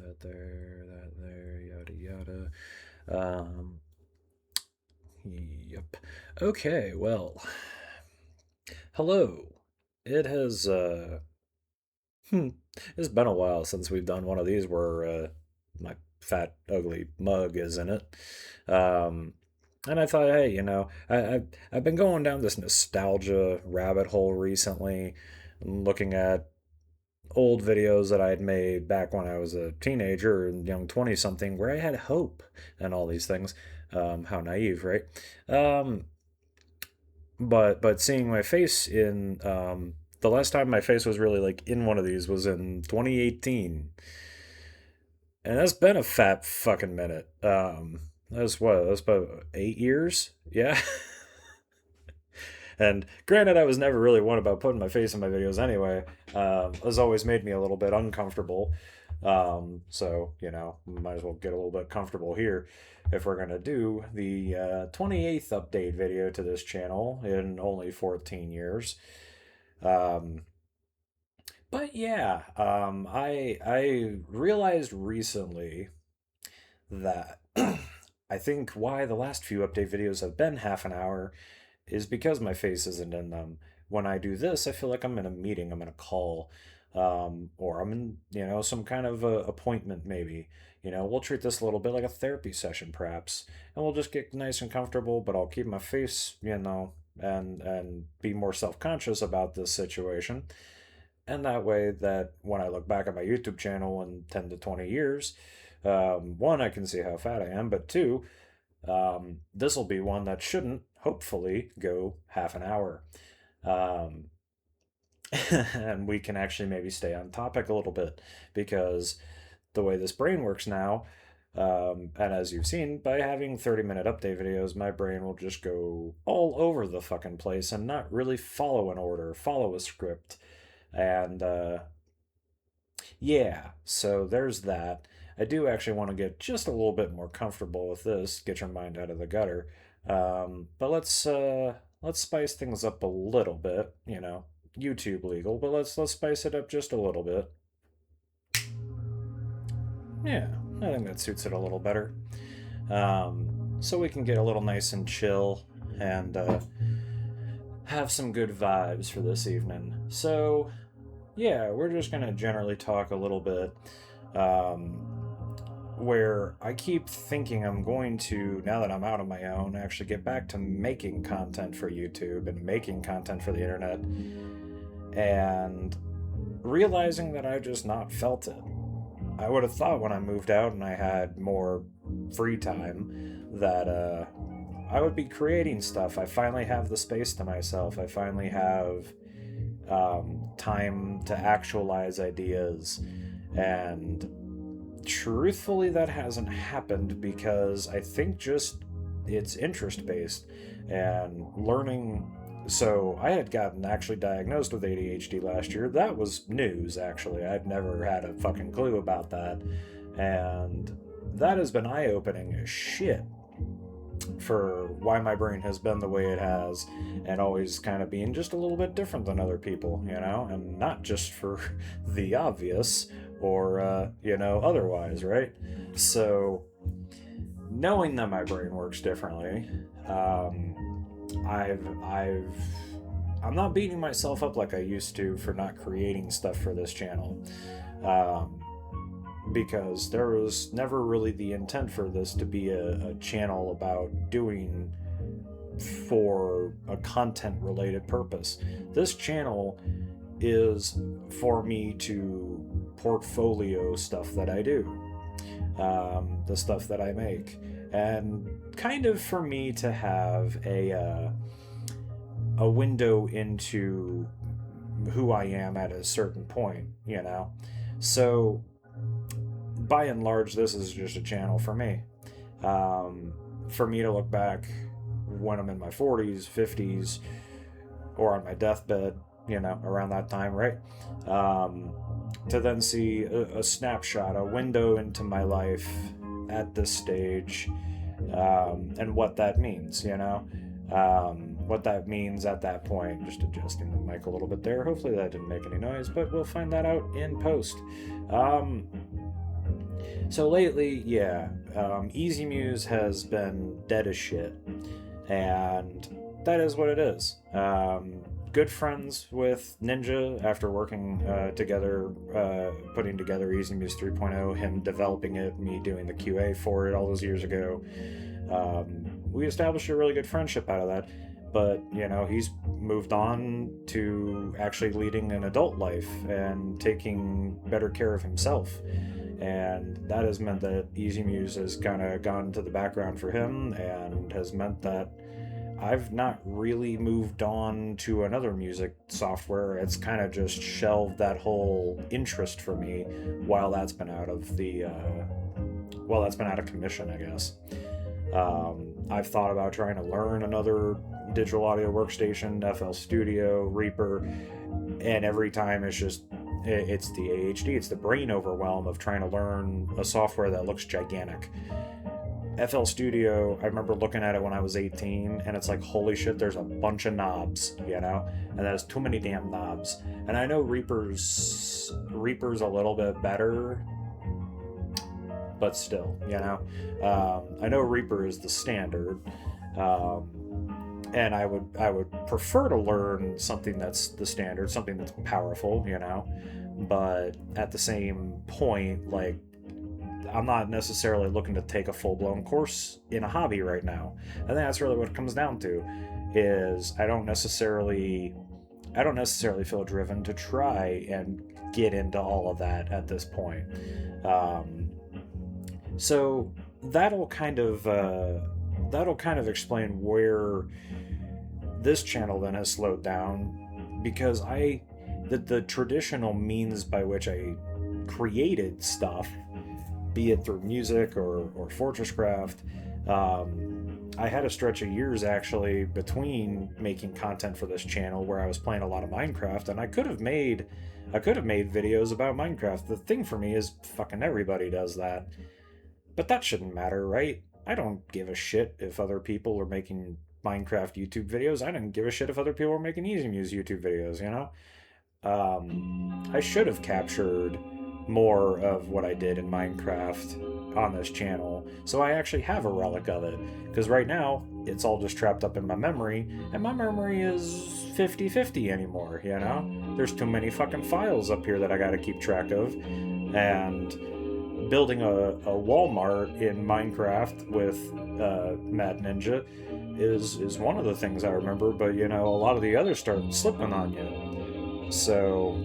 that there, yada yada. Yep. Okay, well, hello. It has it's been a while since we've done one of these where my fat ugly mug is in it. Um, and I thought, hey, I've been going down this nostalgia rabbit hole recently, looking at old videos that I had made back when I was a teenager and young 20 something, where I had hope and all these things. How naive, right? Um, but seeing my face in the last time my face was really like in one of these was in 2018, and that's been a fat fucking minute. That's what, that's about 8 years, yeah. And granted, I was never really one about putting my face in my videos anyway. Has always made me a little bit uncomfortable. So, might as well get a little bit comfortable here if we're going to do the 28th update video to this channel in only 14 years. Um, but yeah, I realized recently that I think why the last few update videos have been half an hour is because my face isn't in them. When I do this, I feel like I'm in a meeting, I'm in a call, or I'm in, some kind of a appointment maybe. We'll treat this a little bit like a therapy session perhaps, and we'll just get nice and comfortable, but I'll keep my face, and be more self-conscious about this situation. And that way that when I look back at my YouTube channel in 10 to 20 years, one, I can see how fat I am, but two, this will be one that shouldn't, hopefully, go half an hour. Um, and we can actually maybe stay on topic a little bit because the way this brain works now, and as you've seen, by having 30-minute update videos, my brain will just go all over the fucking place and not really follow an order, follow a script. And yeah, so there's that. I do actually want to get just a little bit more comfortable with this, get your mind out of the gutter. But let's spice things up a little bit, YouTube legal, but let's spice it up just a little bit. Yeah, I think that suits it a little better. So we can get a little nice and chill and have some good vibes for this evening. So yeah, we're just gonna generally talk a little bit. Um, where I keep thinking I'm going to, now that I'm out on my own, actually get back to making content for YouTube and making content for the internet, and realizing that I just not felt it. I would have thought when I moved out and I had more free time that I would be creating stuff. I finally have the space to myself. I finally have time to actualize ideas. And truthfully, that hasn't happened because I think just it's interest based and learning. So I had gotten actually diagnosed with ADHD last year. That was news, actually. I'd never had a fucking clue about that. And that has been eye opening as shit for why my brain has been the way it has and always kind of being just a little bit different than other people, and not just for the obvious or, otherwise, right? So, knowing that my brain works differently, I'm not beating myself up like I used to for not creating stuff for this channel. Because there was never really the intent for this to be a channel about doing for a content related purpose. This channel is for me to portfolio stuff that I do, the stuff that I make, and kind of for me to have a window into who I am at a certain point, So by and large, this is just a channel for me. For me to look back when I'm in my 40s, 50s, or on my deathbed, around that time, right? To then see a snapshot, a window into my life at this stage, and what that means, what that means at that point. Just adjusting the mic a little bit there. Hopefully that didn't make any noise, but we'll find that out in post. So lately, yeah, Easy Muse has been dead as shit, and that is what it is. Good friends with Ninja after working together, putting together Easy Muse 3.0, him developing it, me doing the QA for it all those years ago. We established a really good friendship out of that. But, he's moved on to actually leading an adult life and taking better care of himself. And that has meant that Easy Muse has kind of gone to the background for him, and has meant that I've not really moved on to another music software. It's kind of just shelved that whole interest for me while that's been out of commission, I guess. I've thought about trying to learn another digital audio workstation, FL Studio, Reaper, and every time it's the ADHD, it's the brain overwhelm of trying to learn a software that looks gigantic. FL Studio, I remember looking at it when I was 18, and it's like, holy shit, there's a bunch of knobs, and there's too many damn knobs. And I know Reaper's a little bit better, but still, I know Reaper is the standard, and I would prefer to learn something that's the standard, something that's powerful, but at the same point, like, I'm not necessarily looking to take a full-blown course in a hobby right now. I think that's really what it comes down to, is I don't necessarily feel driven to try and get into all of that at this point. So that'll kind of explain where this channel then has slowed down, because the traditional means by which I created stuff, be it through music or FortressCraft, I had a stretch of years actually between making content for this channel where I was playing a lot of Minecraft, and I could have made videos about Minecraft. The thing for me is fucking everybody does that. But that shouldn't matter, right? I don't give a shit if other people are making Minecraft YouTube videos. I didn't give a shit if other people were making Easy Muse YouTube videos, I should have captured more of what I did in Minecraft on this channel, so I actually have a relic of it, because right now it's all just trapped up in my memory, and my memory is 50-50 anymore, There's too many fucking files up here that I gotta keep track of, and building a Walmart in Minecraft with Mad Ninja is one of the things I remember, but a lot of the others started slipping on you. So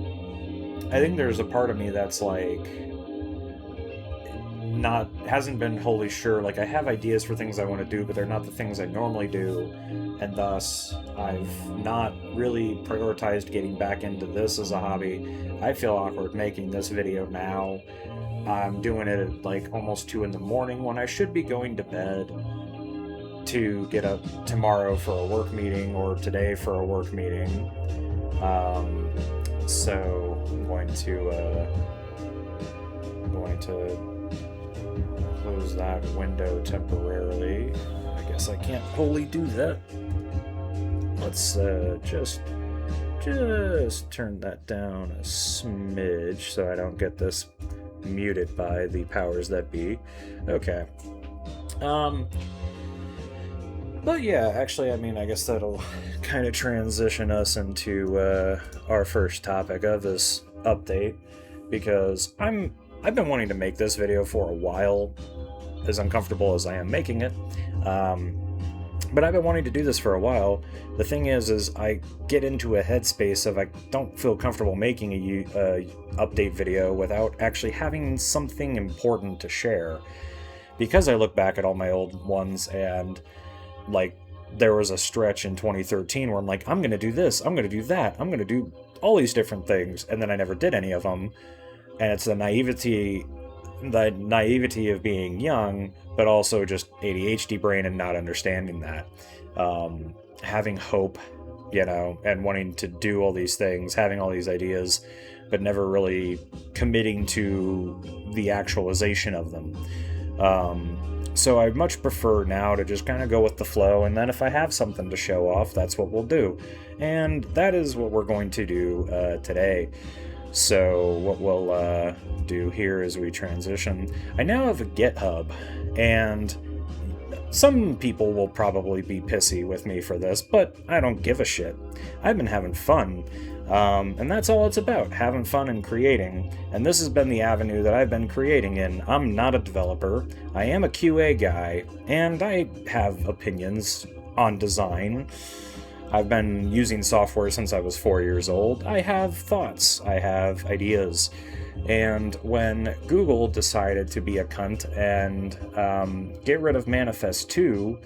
I think there's a part of me that's like hasn't been wholly sure. Like, I have ideas for things I want to do, but they're not the things I normally do, and thus I've not really prioritized getting back into this as a hobby. I feel awkward making this video now. I'm doing it at like almost 2 in the morning when I should be going to bed to get up tomorrow for a work meeting, or today for a work meeting. So I'm going to close that window temporarily. I guess I can't wholly do that. Let's just turn that down a smidge so I don't get this muted by the powers that be. Okay. But yeah, actually, I guess that'll kind of transition us into our first topic of this update, because I've been wanting to make this video for a while, as uncomfortable as I am making it. But I've been wanting to do this for a while. The thing is I get into a headspace of I don't feel comfortable making a update video without actually having something important to share. Because I look back at all my old ones, and like, there was a stretch in 2013 where I'm like, I'm gonna do this, I'm gonna do that, I'm gonna do all these different things, and then I never did any of them. And it's the naivety of being young, but also just ADHD brain and not understanding that. Having hope, and wanting to do all these things, having all these ideas, but never really committing to the actualization of them. So I much prefer now to just kind of go with the flow, and then if I have something to show off, that's what we'll do. And that is what we're going to do today. So what we'll do here as we transition, I now have a GitHub, and some people will probably be pissy with me for this, but I don't give a shit. I've been having fun, and that's all it's about, having fun and creating, and this has been the avenue that I've been creating in. I'm not a developer, I am a QA guy, and I have opinions on design. I've been using software since I was 4 years old. I have thoughts, I have ideas. And when Google decided to be a cunt and get rid of Manifest 2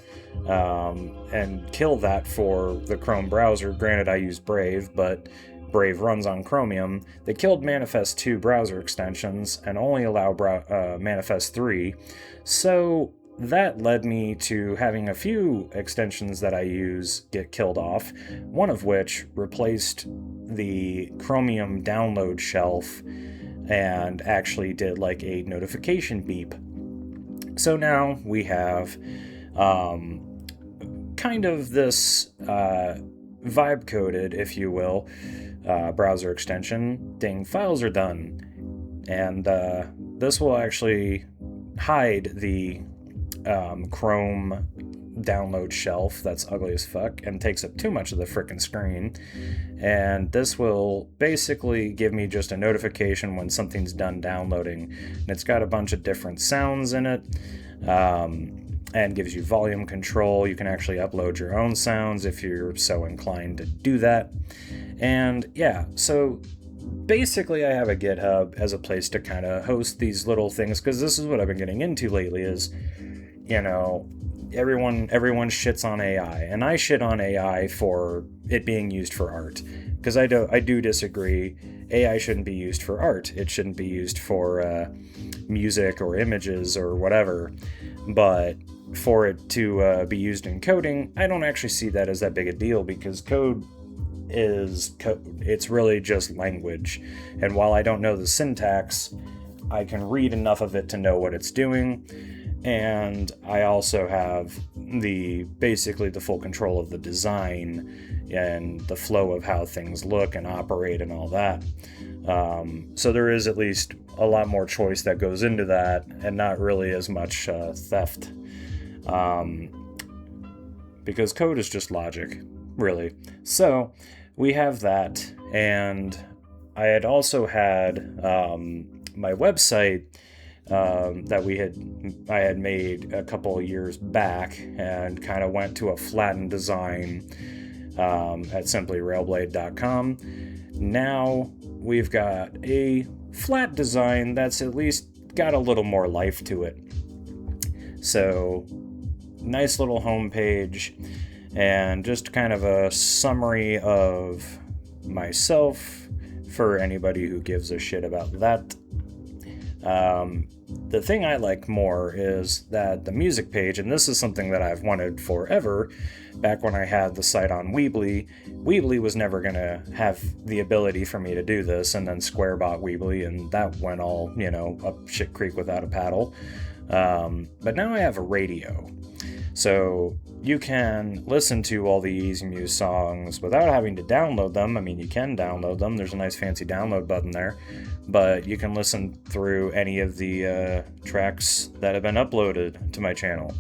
and kill that for the Chrome browser, granted I use Brave, but Brave runs on Chromium, they killed Manifest 2 browser extensions and only allow Manifest 3. So that led me to having a few extensions that I use get killed off, one of which replaced the Chromium download shelf and actually did like a notification beep. So now we have kind of this vibe coded, if you will, browser extension. Ding, files are done. And this will actually hide the Chrome download shelf that's ugly as fuck and takes up too much of the frickin' screen. And this will basically give me just a notification when something's done downloading. And it's got a bunch of different sounds in it, and gives you volume control. You can actually upload your own sounds if you're so inclined to do that. And yeah, so basically I have a GitHub as a place to kind of host these little things, because this is what I've been getting into lately is, you know, everyone shits on AI, and I shit on AI for it being used for art, because I do disagree. AI shouldn't be used for art. It shouldn't be used for music or images or whatever. But for it to be used in coding, I don't actually see that as that big a deal, because code is code. It's really just language, and while I don't know the syntax, I can read enough of it to know what it's doing. And I also have basically the full control of the design and the flow of how things look and operate and all that. So there is at least a lot more choice that goes into that, and not really as much theft. Because code is just logic, really. So we have that, and I had also had my website that I had made a couple of years back, and kind of went to a flattened design at simplyrailblade.com. Now we've got a flat design that's at least got a little more life to it. So nice little homepage, and just kind of a summary of myself for anybody who gives a shit about that. The thing I like more is that the music page, and this is something that I've wanted forever, back when I had the site on Weebly. Weebly was never going to have the ability for me to do this, and then Square bought Weebly, and that went all, up shit creek without a paddle. But now I have a radio. So you can listen to all the Easy Muse songs without having to download them. I mean, you can download them. There's a nice fancy download button there. But you can listen through any of the tracks that have been uploaded to my channel.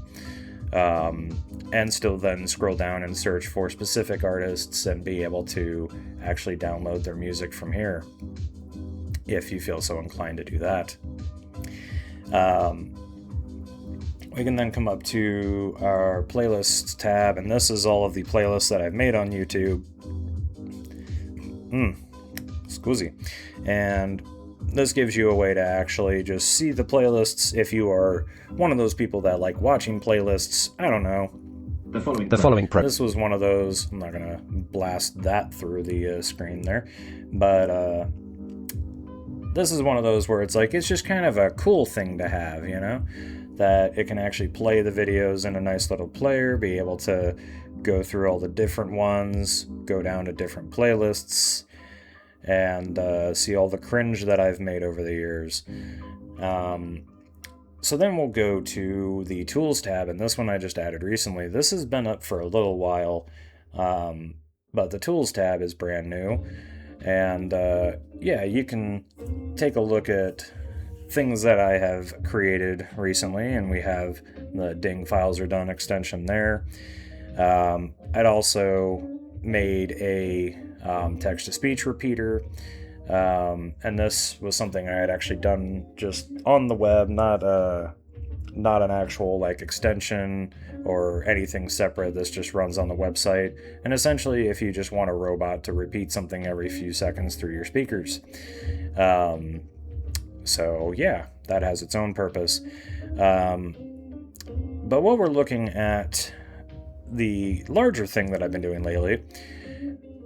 And still then scroll down and search for specific artists and be able to actually download their music from here, if you feel so inclined to do that. We can then come up to our playlists tab, and this is all of the playlists that I've made on YouTube. Scusi. And this gives you a way to actually just see the playlists if you are one of those people that like watching playlists. I don't know. The following This was one of those. I'm not going to blast that through the screen there. But this is one of those where it's like, it's just kind of a cool thing to have, that it can actually play the videos in a nice little player, be able to go through all the different ones, go down to different playlists, and see all the cringe that I've made over the years. So then we'll go to the Tools tab, and this one I just added recently. This has been up for a little while, but the Tools tab is brand new. And yeah, you can take a look at things that I have created recently, and we have the ding files are done extension there. I'd also made a text-to-speech repeater, and this was something I had actually done just on the web, not an actual like extension or anything separate. This just runs on the website, and essentially if you just want a robot to repeat something every few seconds through your speakers. So yeah, that has its own purpose. But what we're looking at, the larger thing that I've been doing lately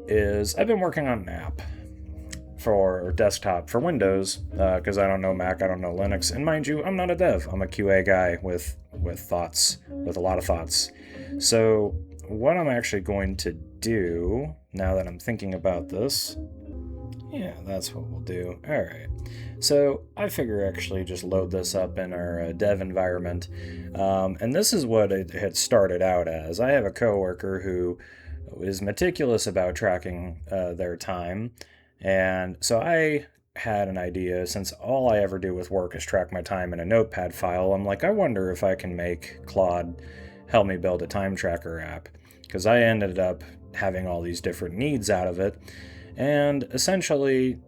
is I've been working on an app for desktop for Windows, because I don't know Mac, I don't know Linux, and mind you, I'm not a dev. I'm a QA guy with thoughts, with a lot of thoughts. So what I'm actually going to do, now that I'm thinking about this, yeah, that's what we'll do. All right. So I figure actually just load this up in our dev environment, and this is what it had started out as. I have a coworker who is meticulous about tracking their time. And so I had an idea, since all I ever do with work is track my time in a notepad file. I'm like, I wonder if I can make Claude help me build a time tracker app, because I ended up having all these different needs out of it. And essentially,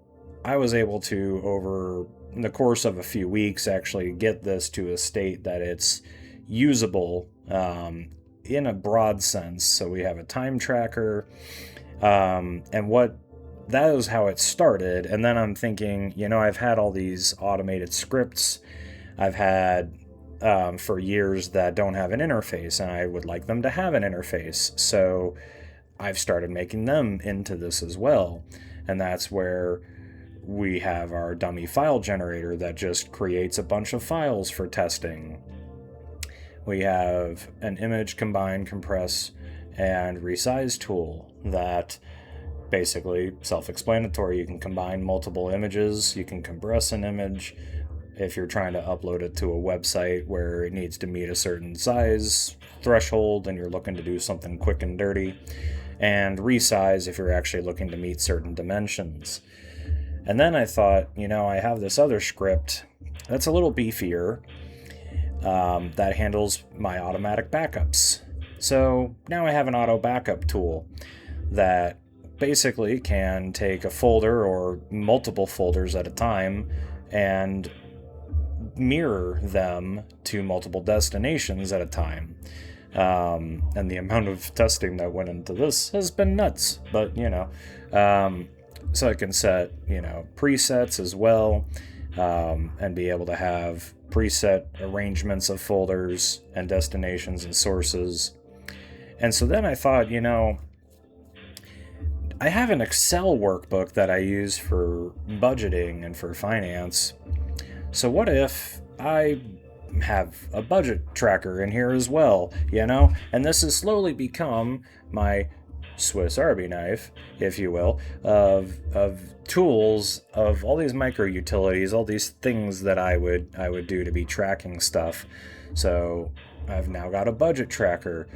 I was able to, over the course of a few weeks, actually get this to a state that it's usable in a broad sense. So we have a time tracker, and what that was how it started. And then I'm thinking, I've had all these automated scripts I've had for years that don't have an interface, and I would like them to have an interface. So I've started making them into this as well. And that's where we have our dummy file generator that just creates a bunch of files for testing. We have an image combine, compress, and resize tool that basically self-explanatory. You can combine multiple images, you can compress an image if you're trying to upload it to a website where it needs to meet a certain size threshold and you're looking to do something quick and dirty, and resize if you're actually looking to meet certain dimensions. And then I thought, I have this other script that's a little beefier that handles my automatic backups. So now I have an auto backup tool that basically can take a folder or multiple folders at a time and mirror them to multiple destinations at a time. And the amount of testing that went into this has been nuts, but so I can set presets as well, and be able to have preset arrangements of folders and destinations and sources. And so then I thought, I have an Excel workbook that I use for budgeting and for finance. So what if I have a budget tracker in here as well, And this has slowly become my Swiss Army knife, if you will, of tools, of all these micro utilities, all these things that I would do to be tracking stuff. So I've now got a budget tracker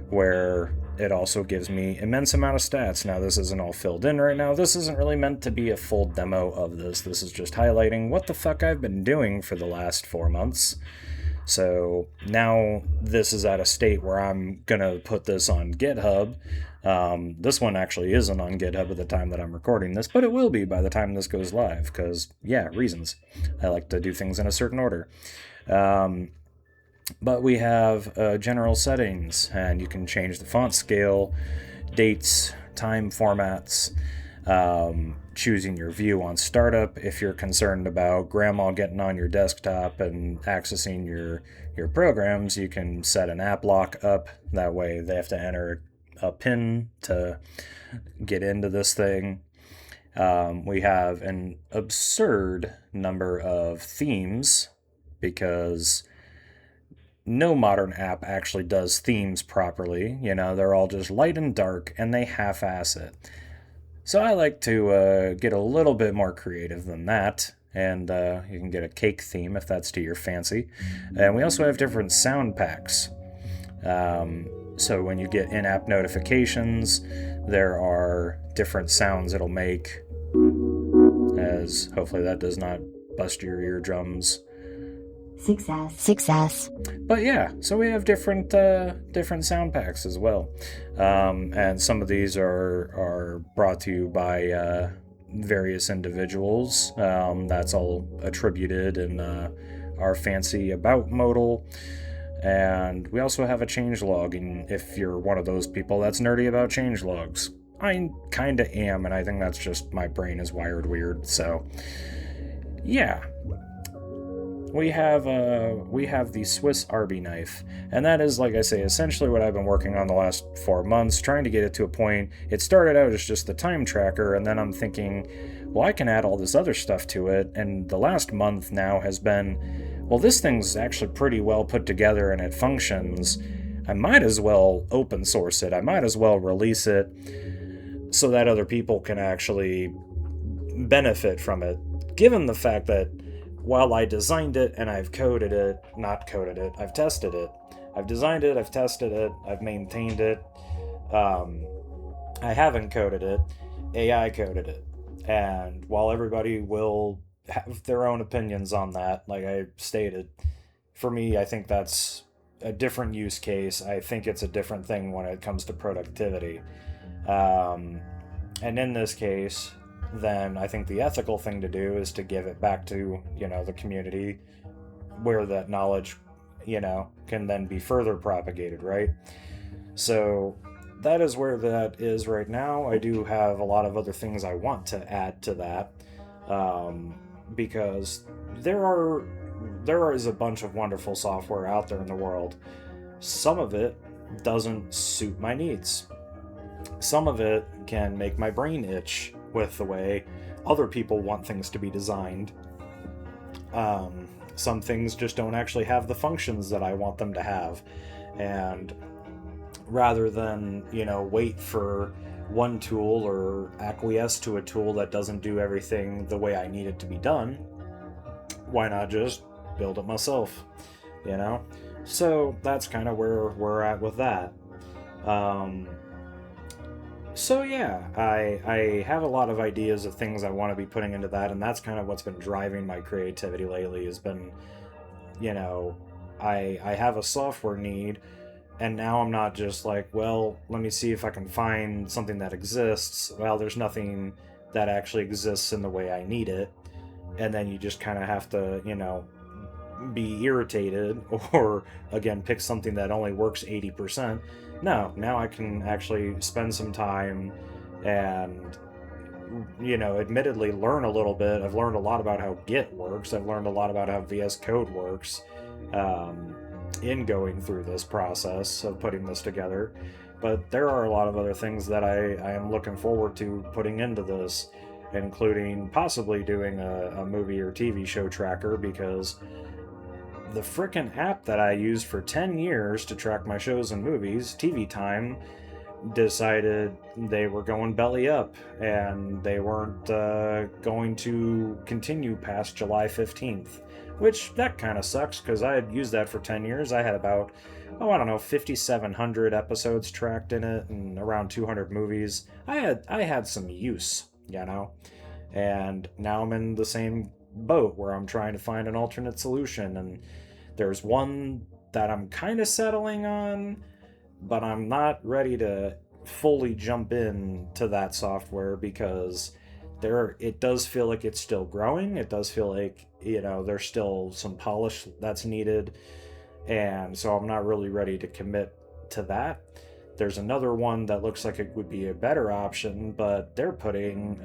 where it also gives me immense amount of stats. Now this isn't all filled in right now. This isn't really meant to be a full demo of this. This is just highlighting what the fuck I've been doing for the last 4 months. So now this is at a state where I'm gonna put this on GitHub. This one actually isn't on GitHub at the time that I'm recording this, but it will be by the time this goes live, because, reasons. I like to do things in a certain order. But we have general settings, and you can change the font scale, dates, time formats, choosing your view on startup if you're concerned about grandma getting on your desktop and accessing your programs. You can set an app lock up. That way they have to enter a PIN to get into this thing. We have an absurd number of themes, because no modern app actually does themes properly. They're all just light and dark, and they half-ass it. So I like to get a little bit more creative than that, and you can get a cake theme if that's to your fancy. And we also have different sound packs. So when you get in-app notifications, there are different sounds it'll make as hopefully that does not bust your eardrums. Success. But yeah, so we have different sound packs as well, and some of these are brought to you by various individuals. That's all attributed in our fancy about modal. And we also have a changelog, and if you're one of those people that's nerdy about changelogs, I kinda am, and I think that's just my brain is wired weird. So yeah, we have the Swiss Army knife, and that is, like I say, essentially what I've been working on the last 4 months, trying to get it to a point. It started out as just the time tracker, and then I'm thinking, well, I can add all this other stuff to it, and the last month now has been, well, this thing's actually pretty well put together and it functions. I might as well open source it. I might as well release it so that other people can actually benefit from it, given the fact that while I designed it and I've coded it, I've tested it. I've designed it, I've tested it, I've maintained it. I haven't coded it, AI coded it. And while everybody will have their own opinions on that, like I stated, for me, I think that's a different use case. I think it's a different thing when it comes to productivity. And in this case, then I think the ethical thing to do is to give it back to, the community where that knowledge, can then be further propagated, right? So that is where that is right now. I do have a lot of other things I want to add to that, because there is a bunch of wonderful software out there in the world. Some of it doesn't suit my needs. Some of it can make my brain itch with the way other people want things to be designed. Some things just don't actually have the functions that I want them to have. And rather than, wait for one tool or acquiesce to a tool that doesn't do everything the way I need it to be done, why not just build it myself, So that's kind of where we're at with that. So yeah, I have a lot of ideas of things I want to be putting into that, and that's kind of what's been driving my creativity lately, has been, I have a software need, and now I'm not just like, well, let me see if I can find something that exists. Well, there's nothing that actually exists in the way I need it, and then you just kind of have to, be irritated, or again, pick something that only works 80%. No, now I can actually spend some time and, admittedly learn a little bit. I've learned a lot about how Git works. I've learned a lot about how VS Code works in going through this process of putting this together. But there are a lot of other things that I am looking forward to putting into this, including possibly doing a movie or TV show tracker, because the frickin' app that I used for 10 years to track my shows and movies, TV Time, decided they were going belly up, and they weren't going to continue past July 15th, which that kind of sucks, because I had used that for 10 years. I had about, 5,700 episodes tracked in it, and around 200 movies. I had some use, and now I'm in the same boat where I'm trying to find an alternate solution, and there's one that I'm kind of settling on, but I'm not ready to fully jump in to that software, because it does feel like it's still growing. It does feel like, there's still some polish that's needed, and so I'm not really ready to commit to that. There's another one that looks like it would be a better option, but they're putting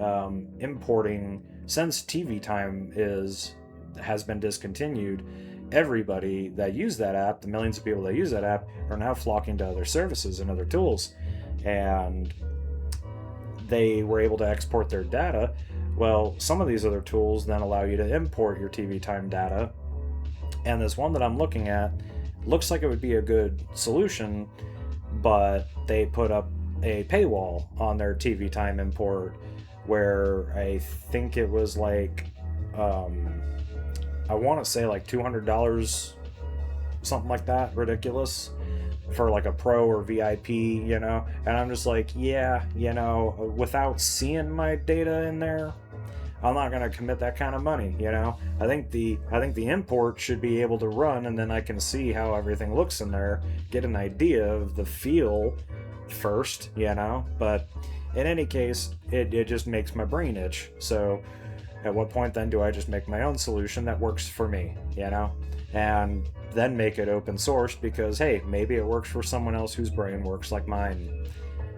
importing, since TV Time has been discontinued. Everybody that used that app, the millions of people that use that app, are now flocking to other services and other tools, and they were able to export their data. Well, some of these other tools then allow you to import your TV Time data, and this one that I'm looking at looks like it would be a good solution, but they put up a paywall on their TV Time import, where I think it was like, I want to say like $200, something like that, ridiculous, for like a pro or VIP, and I'm just like, yeah, without seeing my data in there, I'm not going to commit that kind of money, you know. I think the import should be able to run, and then I can see how everything looks in there, get an idea of the feel first, you know. But in any case, it just makes my brain itch. So at what point then do I just make my own solution that works for me, you know? And then make it open source because, hey, maybe it works for someone else whose brain works like mine.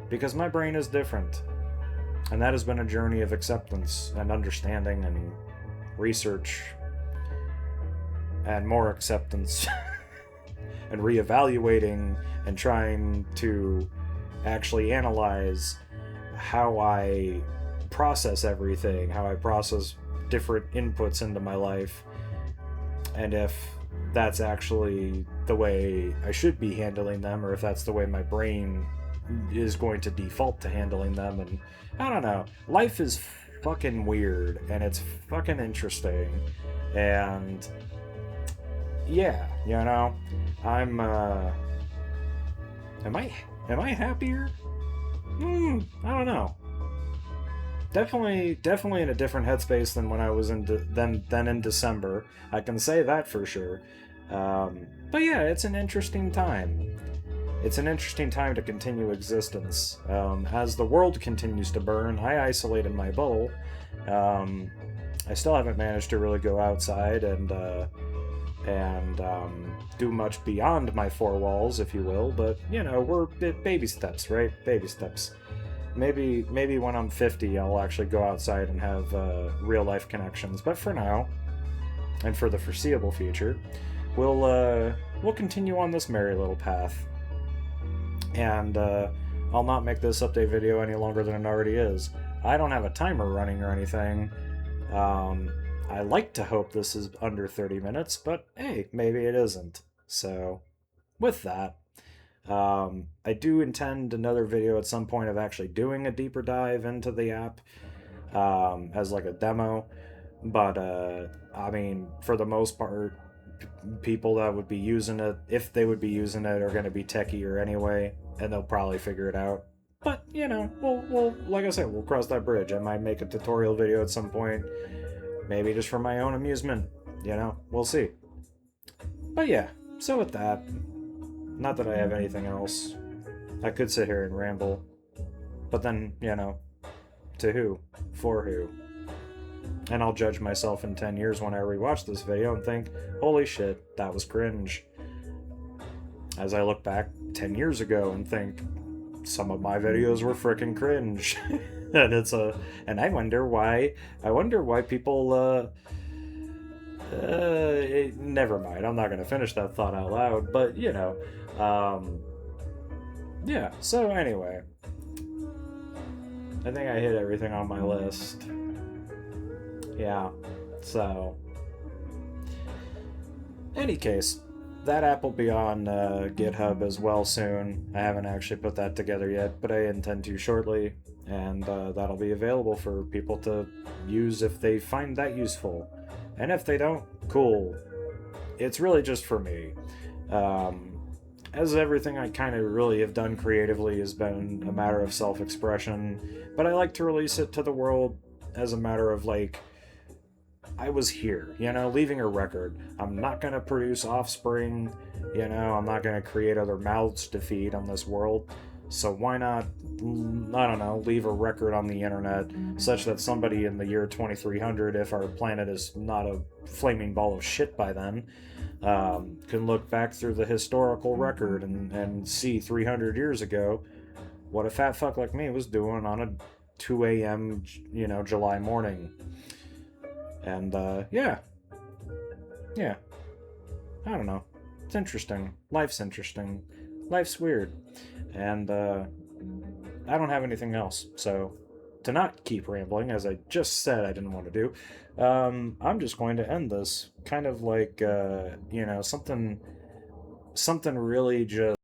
Because my brain is different. And that has been a journey of acceptance and understanding and research and more acceptance and reevaluating and trying to actually analyze how I process everything, how I process different inputs into my life, and if that's actually the way I should be handling them, or if that's the way my brain is going to default to handling them. And I don't know. Life is fucking weird, and it's fucking interesting, and yeah, you know, I'm am I happier? I don't know. Definitely in a different headspace than when I was than in December. I can say that for sure. But yeah, it's an interesting time. It's an interesting time to continue existence. As the world continues to burn, I isolate in my bubble. I still haven't managed to really go outside and do much beyond my four walls, if you will. But you know, we're baby steps, right? Baby steps. Maybe when I'm 50, I'll actually go outside and have real life connections. But for now, and for the foreseeable future, we'll continue on this merry little path. And I'll not make this update video any longer than it already is. I don't have a timer running or anything. I like to hope this is under 30 minutes, but hey, maybe it isn't. So, with that, I do intend another video at some point of actually doing a deeper dive into the app as like a demo. But, I mean, for the most part, people that would be using it, if they would be using it, are going to be techier anyway, and they'll probably figure it out. But, you know, we'll like I said, we'll cross that bridge. I might make a tutorial video at some point, maybe just for my own amusement, you know, we'll see. But yeah, so with that, not that I have anything else. I could sit here and ramble, but then, you know, to who? For who? And I'll judge myself in 10 years when I rewatch this video and think, holy shit, that was cringe. As I look back 10 years ago and think, some of my videos were frickin' cringe. And I wonder why people, never mind, I'm not gonna finish that thought out loud, but, you know, yeah, so anyway, I think I hit everything on my list. Yeah, so any case, that app will be on GitHub as well soon. I haven't actually put that together yet, but I intend to shortly, and that'll be available for people to use if they find that useful. And if they don't, cool. It's really just for me. As everything I kind of really have done creatively has been a matter of self-expression, but I like to release it to the world as a matter of, like, I was here, you know, leaving a record. I'm not going to produce offspring, you know, I'm not going to create other mouths to feed on this world. So why not, I don't know, leave a record on the internet such that somebody in the year 2300, if our planet is not a flaming ball of shit by then, can look back through the historical record and see 300 years ago what a fat fuck like me was doing on a 2 a.m., you know, July morning. And, yeah. I don't know. It's interesting. Life's interesting. Life's weird. And, I don't have anything else. So, to not keep rambling, as I just said I didn't want to do, I'm just going to end this. Kind of like, you know, something really just